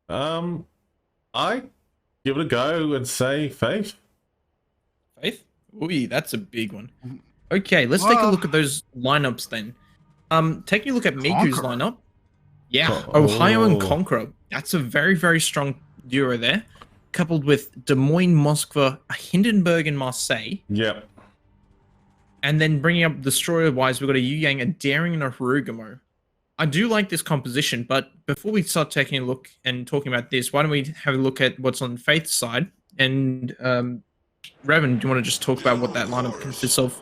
I give it a go and say Faith. Faith? Ooh, that's a big one. Okay, let's take a Well, look at those lineups then. Taking a look at Miku's Conqueror. lineup. Yeah, Ohio and Oh, Conqueror. That's a very, very strong duo there. Coupled with Des Moines, Moskva, Hindenburg, and Marseille. yep. And then bringing up destroyer-wise, we've got a Yu Yang, a Daring, and a Harugamo. I do like this composition, but before we start taking a look and talking about this, why don't we have a look at what's on Faith's side? And Revan, do you want to just talk about what that lineup consists of?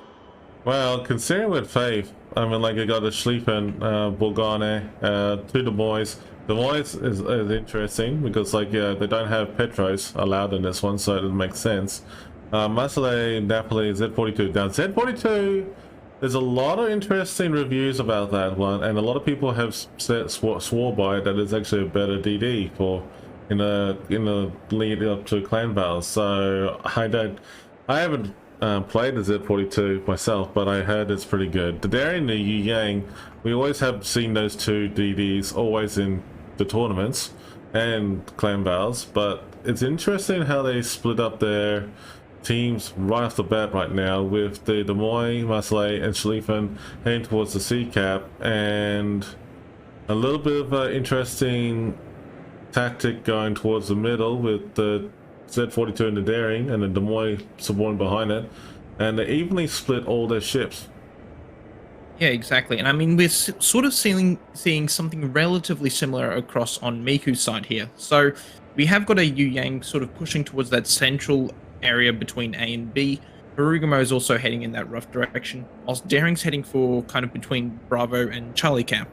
Well, considering with Faith, I mean, like I got a Schlieffen, Bulgane, two Des Moines. Des Moines is interesting because, like, yeah, they don't have Petros allowed in this one, so it makes sense. Marseille, Napoli, Z42. Now, Z42, there's a lot of interesting reviews about that one, and a lot of people have swore by it that it's actually a better DD for in the lead up to Clan Battles. So I haven't played the Z42 myself, but I heard it's pretty good. The Daring and the Yu Yang, we always have seen those two DDs always in the tournaments and Clan Battles, but it's interesting how they split up their teams right off the bat right now, with the Des Moines, Marseille, and Schlieffen heading towards the C cap, and a little bit of an interesting tactic going towards the middle with the Z42 and the Daring, and the Des Moines supporting behind it, and they evenly split all their ships. Yeah, exactly. And I mean, we're sort of seeing something relatively similar across on Miku's side here. So we have got a Yu Yang sort of pushing towards that central area between A and B. Harugamo is also heading in that rough direction, whilst Daring's heading for kind of between Bravo and Charlie Cap.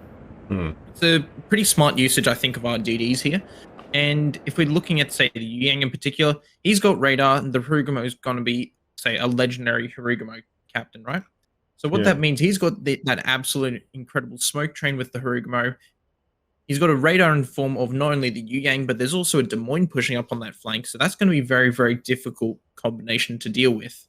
It's a pretty smart usage, I think, of our DDs here. And if we're looking at, say, the Yu Yang in particular, he's got radar, and the Harugamo is going to be, say, a legendary Harugamo captain, right? So what that means, he's got that absolute incredible smoke train with the Harugamo. He's got a radar in form of not only the Yu Yang, but there's also a Des Moines pushing up on that flank. So that's going to be a very, very difficult combination to deal with.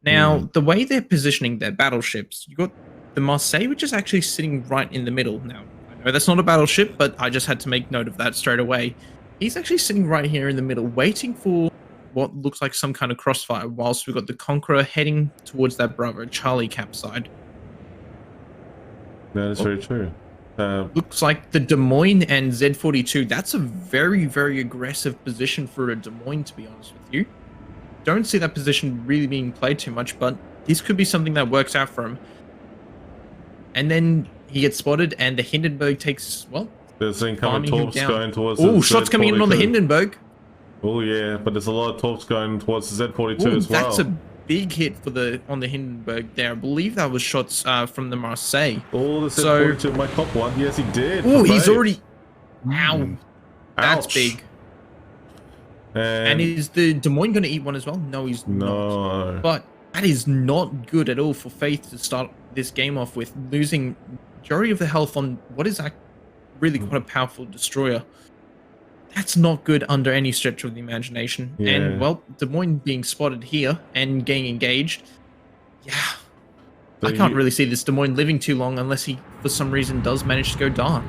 Now, the way they're positioning their battleships, you've got the Marseille, which is actually sitting right in the middle. Now, I know that's not a battleship, but I just had to make note of that straight away. He's actually sitting right here in the middle, waiting for what looks like some kind of crossfire, whilst we've got the Conqueror heading towards that Bravo Charlie cap side. That is very true. Looks like the Des Moines and Z42, that's a very, very aggressive position for a Des Moines, to be honest with you. Don't see that position really being played too much, but this could be something that works out for him. And then he gets spotted, and the Hindenburg takes, well, there's incoming torps going towards the shots coming in on the Hindenburg. Oh yeah, but there's a lot of torps going towards the Z42 as well. That's a big hit for on the Hindenburg there. I believe that was shots from the Marseille. Oh, the Z42 might pop one. Yes, he did. Oh, he's already... Ow. That's big. And is the Des Moines going to eat one as well? No, he's not. But that is not good at all for Faith to start this game off with, losing majority of the health on what is really quite a powerful destroyer. That's not good under any stretch of the imagination. Yeah. And, well, Des Moines being spotted here and getting engaged. Yeah. So I can't really see this Des Moines living too long unless he, for some reason, does manage to go dark.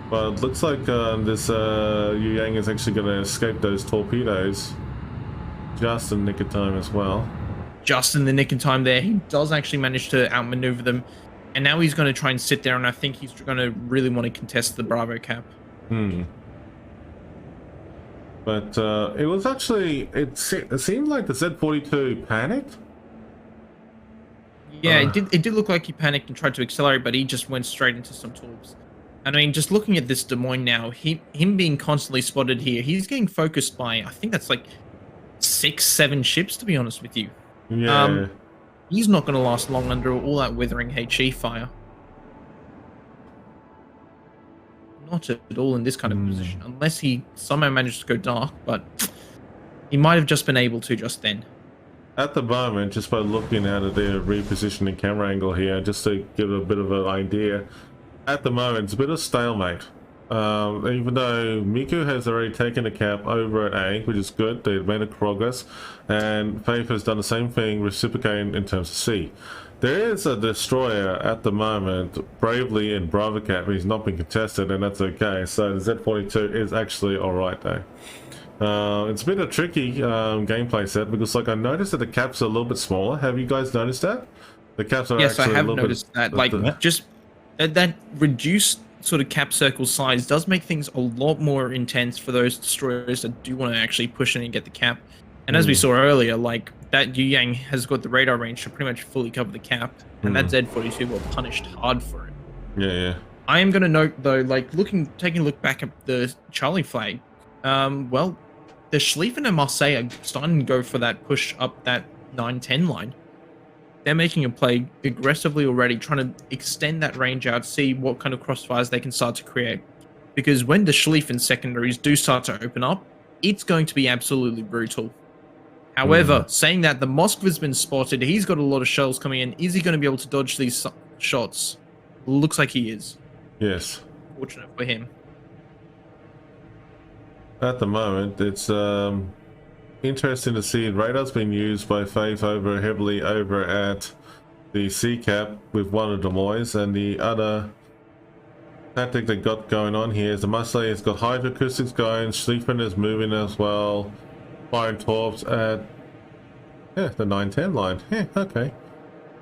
Well, it looks like this Yu Yang is actually going to escape those torpedoes just in the nick of time as well. Just in the nick of time there. He does actually manage to outmaneuver them. And now he's going to try and sit there, and I think he's going to really want to contest the Bravo cap. But it was actually, it seemed like the Z42 panicked. Yeah, it did look like he panicked and tried to accelerate, but he just went straight into some torps. And I mean, just looking at this Des Moines now, him being constantly spotted here, he's getting focused by, I think that's like 6-7 ships, to be honest with you. Yeah. He's not going to last long under all that withering HE fire. Not at all in this kind of position, unless he somehow managed to go dark, but he might have just been able to just then. At the moment, just by looking at the repositioning camera angle here, just to give a bit of an idea, at the moment it's a bit of stalemate. Even though MIKU has already taken a cap over at A, which is good, they've made a progress, and Faith has done the same thing, reciprocating in terms of C. There is a destroyer at the moment, bravely in Bravo Cat, but he's not been contested, and that's okay. So the Z42 is actually alright though. It's been a tricky gameplay set because, like, I noticed that the caps are a little bit smaller. Have you guys noticed that? The caps are Yes, I actually have a little noticed bit, that. Like, just that reduced sort of cap circle size does make things a lot more intense for those destroyers that do want to actually push in and get the cap. And as we saw earlier, like, that Yu Yang has got the radar range to pretty much fully cover the cap, and that Z42 will punished hard for it. Yeah. I am going to note, though, like, taking a look back at the Charlie flag, well, the Schlieffen and Marseille are starting to go for that push up that 9-10 line. They're making a play aggressively already, trying to extend that range out, see what kind of crossfires they can start to create. Because when the Schlieffen secondaries do start to open up, it's going to be absolutely brutal. However, saying that, the Moskva's been spotted. He's got a lot of shells coming in. Is he going to be able to dodge these shots? Looks like he is. Yes. Fortunate for him. At the moment, it's interesting to see radar's been used by Faith heavily over at the C cap with one of Des Moines, and the other tactic they got going on here is the Marseille has got hydroacoustics going, Schlieffen is moving as well, firing torps at the 9-10 line. Yeah, okay.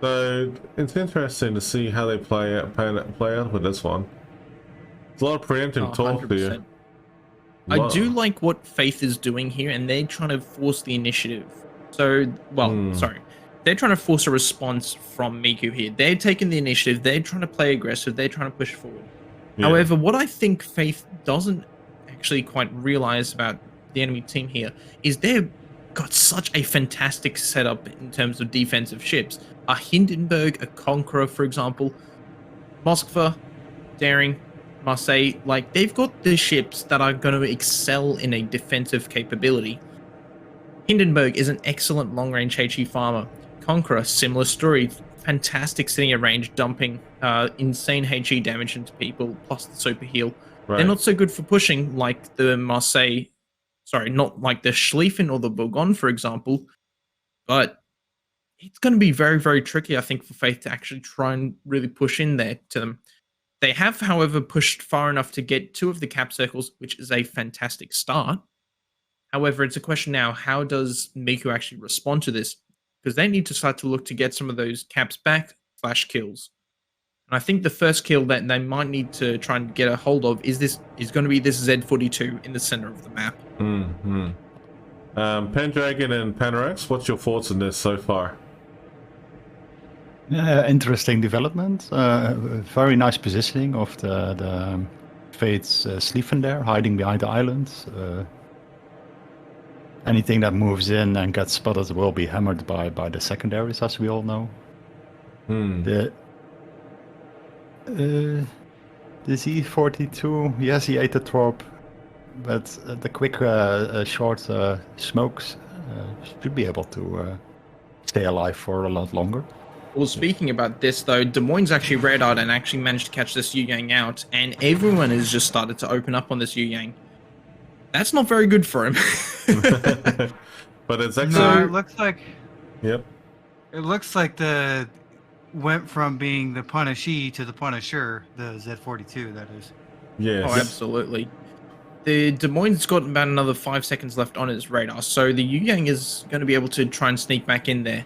So it's interesting to see how they play out with this one. There's a lot of preemptive torp here. I do like what Faith is doing here, and they're trying to force the initiative. So, well, sorry. They're trying to force a response from MIKU here. They're taking the initiative. They're trying to play aggressive. They're trying to push forward. Yeah. However, what I think Faith doesn't actually quite realize about the enemy team here is they've got such a fantastic setup in terms of defensive ships. A Hindenburg, a Conqueror, for example, Moskva, Daring, Marseille, like, they've got the ships that are going to excel in a defensive capability. Hindenburg is an excellent long-range HE farmer. Conqueror, similar story, fantastic sitting at range, dumping insane HE damage into people, plus the super heal. Right. They're not so good for pushing like the Marseille, sorry, not like the Schlieffen or the Bourgogne, for example, but it's going to be very, very tricky, I think, for Faith to actually try and really push in there to them. They have, however, pushed far enough to get 2 of the cap circles, which is a fantastic start. However, it's a question now, how does MIKU actually respond to this? Because they need to start to look to get some of those caps back, / kills. And I think the first kill that they might need to try and get a hold of is going to be this Z42 in the center of the map. Pendragon and Panorax, what's your thoughts on this so far? Interesting development. Very nice positioning of the Fate's Schlieffen there, hiding behind the island. Anything that moves in and gets spotted will be hammered by the secondaries, as we all know. The Z42, yes, he ate the torp, but the quick short smokes should be able to stay alive for a lot longer. Well, speaking about this, though, Des Moines actually radared and actually managed to catch this Yu Yang out, and everyone has just started to open up on this Yu Yang. That's not very good for him. But it's actually... No, it looks like... Yep. It looks like the... went from being the Punishee to the Punisher, the Z42, that is. Yes. Oh, absolutely. The Des Moines got about another 5 seconds left on his radar, so the Yu Yang is going to be able to try and sneak back in there.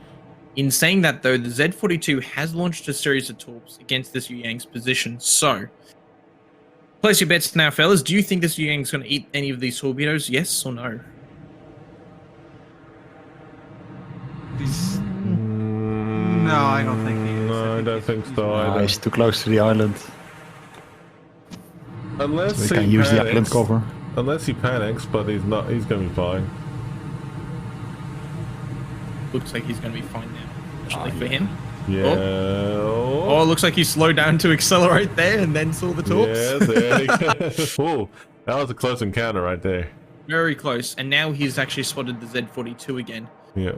In saying that, though, the Z42 has launched a series of torps against this Yu Yang's position, so... Place your bets now, fellas. Do you think this Yu Yang's going to eat any of these torpedoes, yes or no? No, I don't think he is. No, I don't think so either. He's too close to the island. Unless so he can use the upland cover. Unless he panics, but he's not. He's going to be fine. Looks like he's going to be fine now. Actually, for him. Yeah. Oh, looks like he slowed down to accelerate there and then saw the torps. Yeah, there he goes. Oh, that was a close encounter right there. Very close. And now he's actually spotted the Z42 again. Yeah.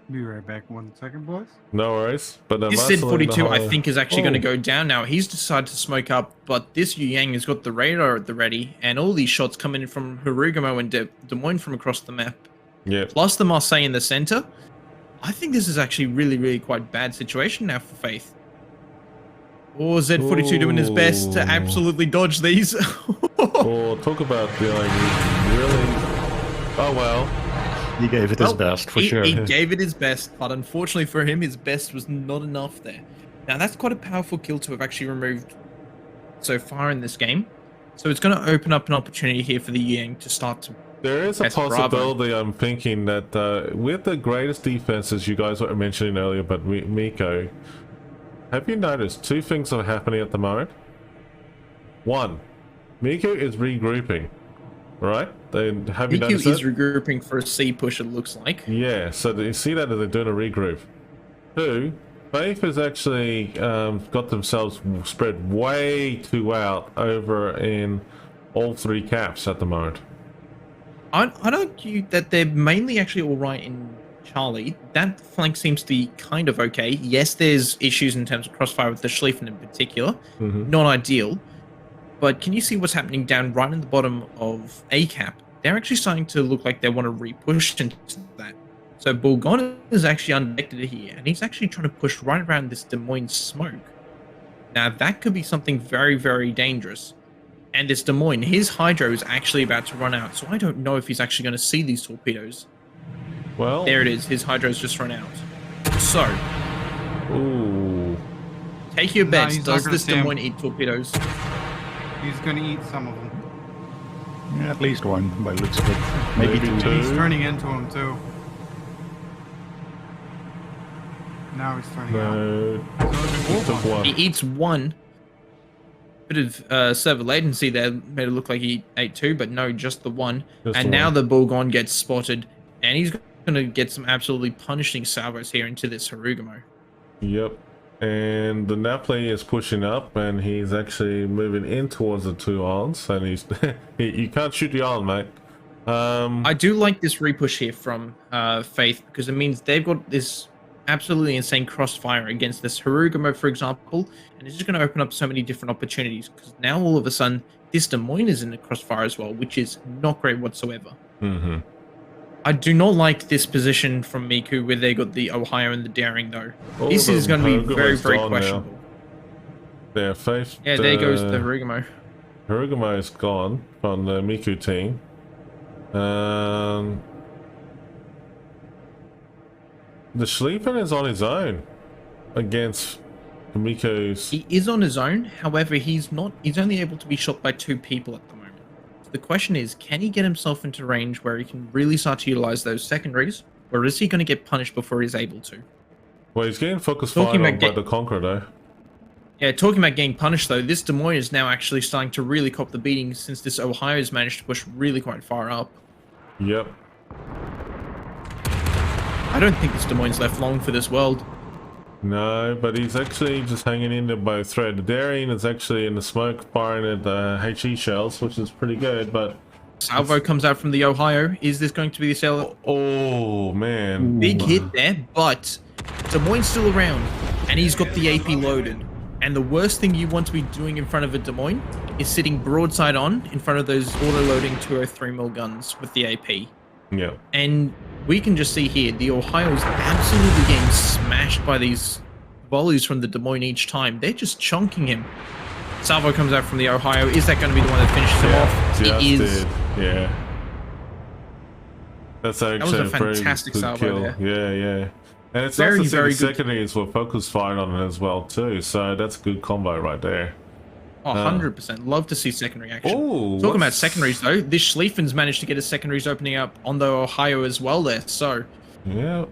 Be right back 1 second, boys. No worries. But this Z42, I think, is actually going to go down now. He's decided to smoke up, but this Yu Yang has got the radar at the ready, and all these shots coming in from Hirugamo and Des Moines from across the map. Yeah. Plus the Marseille in the center. I think this is actually really quite bad situation now for Faith. Or Z42 doing his best to Ooh. absolutely dodge these. Oh, talk about like really. Oh well. He gave it his Well, best for he, sure. He gave it his best, but unfortunately for him, his best was not enough there. Now that's quite a powerful kill to have actually removed so far in this game. So it's going to open up an opportunity here for the Yang to start to. There is a That's Bravo. possibility. I'm thinking that with the greatest defenses you guys were mentioning earlier, but MIKU, have you noticed two things are happening at the moment? One, MIKU is regrouping, right? Have you MIKU noticed is that? regrouping for a C push, it looks like. Yeah, so you see that they're doing a regroup. Two, Faith has actually got themselves spread way too out over in all three caps at the moment. I'd argue that they're mainly actually all right in Charlie. That flank seems to be kind of okay. Yes, there's issues in terms of crossfire with the Schlieffen in particular. Not ideal. But can you see what's happening down right in the bottom of A cap? They're actually starting to look like they want to re-push into that. So Bourgogne is actually undetected here, and he's actually trying to push right around this Des Moines smoke. Now that could be something very dangerous. And this Des Moines, his hydro is actually about to run out, so I don't know if he's actually going to see these torpedoes. Well, There it is, his hydro's just run out. So, ooh, take your No, bets. he's not Does gonna this see Des him. Moines eat torpedoes? He's going to eat some of them. Yeah, at least one by the looks of it. Maybe Maybe two. two. He's turning into them too. Now he's turning out. no, So there's he took one. one. He eats one. Bit of server latency there made it look like he ate two, but no, just the one. Just And the now one. the Bourgogne gets spotted, and he's going to get some absolutely punishing salvos here into this Harugumo. Yep. And the Napoli is pushing up, and he's actually moving in towards the two islands, and he's you can't shoot the island, mate. I do like this repush here from Faith, because it means they've got this absolutely insane crossfire against this Harugumo, for example, and it's just going to open up so many different opportunities, because now all of a sudden this Des Moines is in the crossfire as well, which is not great whatsoever. I do not like this position from MIKU where they got the Ohio and the Daring though. Oh, This the is going to be Harugumo's very gone now. questionable. Their Faith. Yeah, there goes the Harugumo. Harugumo is gone from the MIKU team. The Schlieffen is on his own against MIKU's. He is on his own, however, he's only able to be shot by two people at the moment. So the question is, can he get himself into range where he can really start to utilize those secondaries, or is he going to get punished before he's able to? Well, he's getting focus Talking fire on about by the Conqueror, though. Yeah, talking about getting punished though, this Des Moines is now actually starting to really cop the beating since this Ohio has managed to push really quite far up. Yep. I don't think this Des Moines left long for this world. No, but he's actually just hanging in there by a thread. The Daring is actually in the smoke firing at the HE shells, which is pretty good, but... Salvo comes out from the Ohio. Is this going to be the cell? Oh, man. Big hit there, but Des Moines still around, and he's got the AP loaded. And the worst thing you want to be doing in front of a Des Moines is sitting broadside on in front of those auto-loading 203mm guns with the AP. Yeah. And we can just see here, the Ohio's absolutely getting smashed by these volleys from the Des Moines each time. They're just chunking him. Salvo comes out from the Ohio. Is that going to be the one that finishes him off? Just It is. did. Yeah. That's actually was a very fantastic good salvo kill. there. Yeah. And it's Very, also very the good. secondaries were focus fired on it as well too, so that's a good combo right there. Oh, 100%. Love to see secondary action. Oh, Talking about secondaries though, this Schlieffen's managed to get his secondaries opening up on the Ohio as well there. So, Yeah.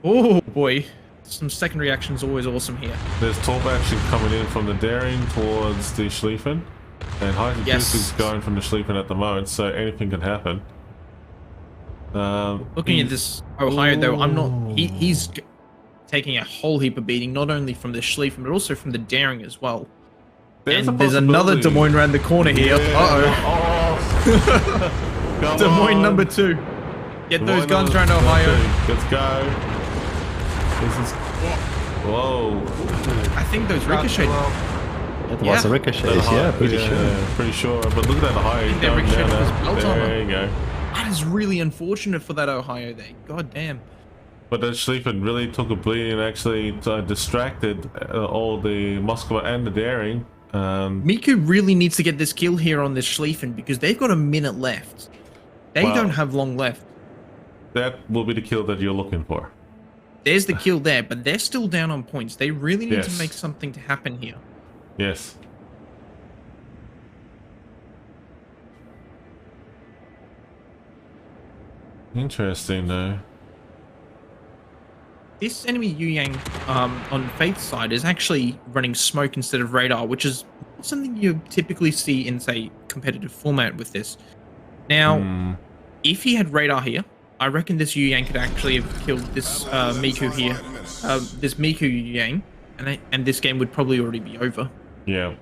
oh boy, some secondary action's always awesome here. There's torp action coming in from the Daring towards the Schlieffen, and Hydrojuice Yes. is going from the Schlieffen at the moment, so anything can happen. Looking at this Ohio though, I'm not. He's taking a whole heap of beating, not only from the Schlieffen but also from the Daring as well. There's a And there's another Des possibility. Moines around the corner here. Oh. Come Des Moines on. number 2. Get Des those Moines guns number around Ohio. 2. Let's go. This is. Whoa. I think those ricocheted. It was Yeah. a ricochet, yeah, pretty sure. Pretty sure. But look at that high. think they Going down ricocheted his there. belt There armor. you go. That is really unfortunate for that Ohio there. God damn. But that Schlieffen really took a bleeding and actually distracted all the Moskva and the Daring. MIKU really needs to get this kill here on this Schlieffen because they've got a minute left. They Wow. don't have long left. That will be the kill that you're looking for. There's the kill there, but they're still down on points. They really need to Yes. make something to happen here. Yes. Interesting though. This enemy Yu Yang on Faith's side is actually running smoke instead of radar, which is something you typically see in, say, competitive format with this. Now, if he had radar here, I reckon this Yu Yang could actually have killed this MIKU here, this MIKU Yu Yang, and this game would probably already be over. Yeah.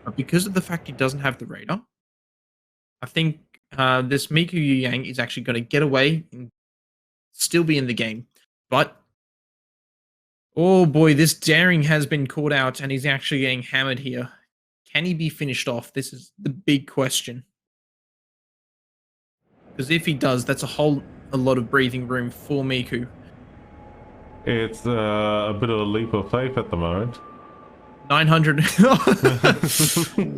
But because of the fact he doesn't have the radar, I think this MIKU Yu Yang is actually going to get away and still be in the game. But oh boy, this Daring has been caught out and he's actually getting hammered here. Can he be finished off? This is the big question. Because if he does, that's a lot of breathing room for MIKU. It's a bit of a leap of faith at the moment. 900.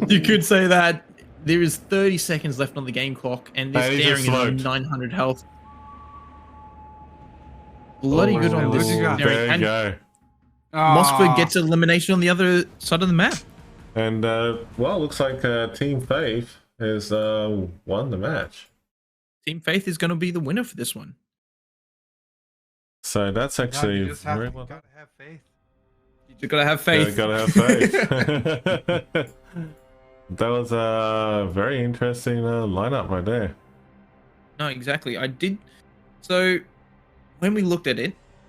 You could say that. There is 30 seconds left on the game clock, and this Hey, Daring is on 900 health. Bloody good on where'd this you go? Daring. There you And go. Moskva gets elimination on the other side of the map. And well, looks like Team Faith has won the match. Team Faith is going to be the winner for this one. So that's actually You just have very to, well. gotta have faith. You got to have faith. Gotta have faith. That was a very interesting lineup right there. No, exactly. I did. So when we looked at it,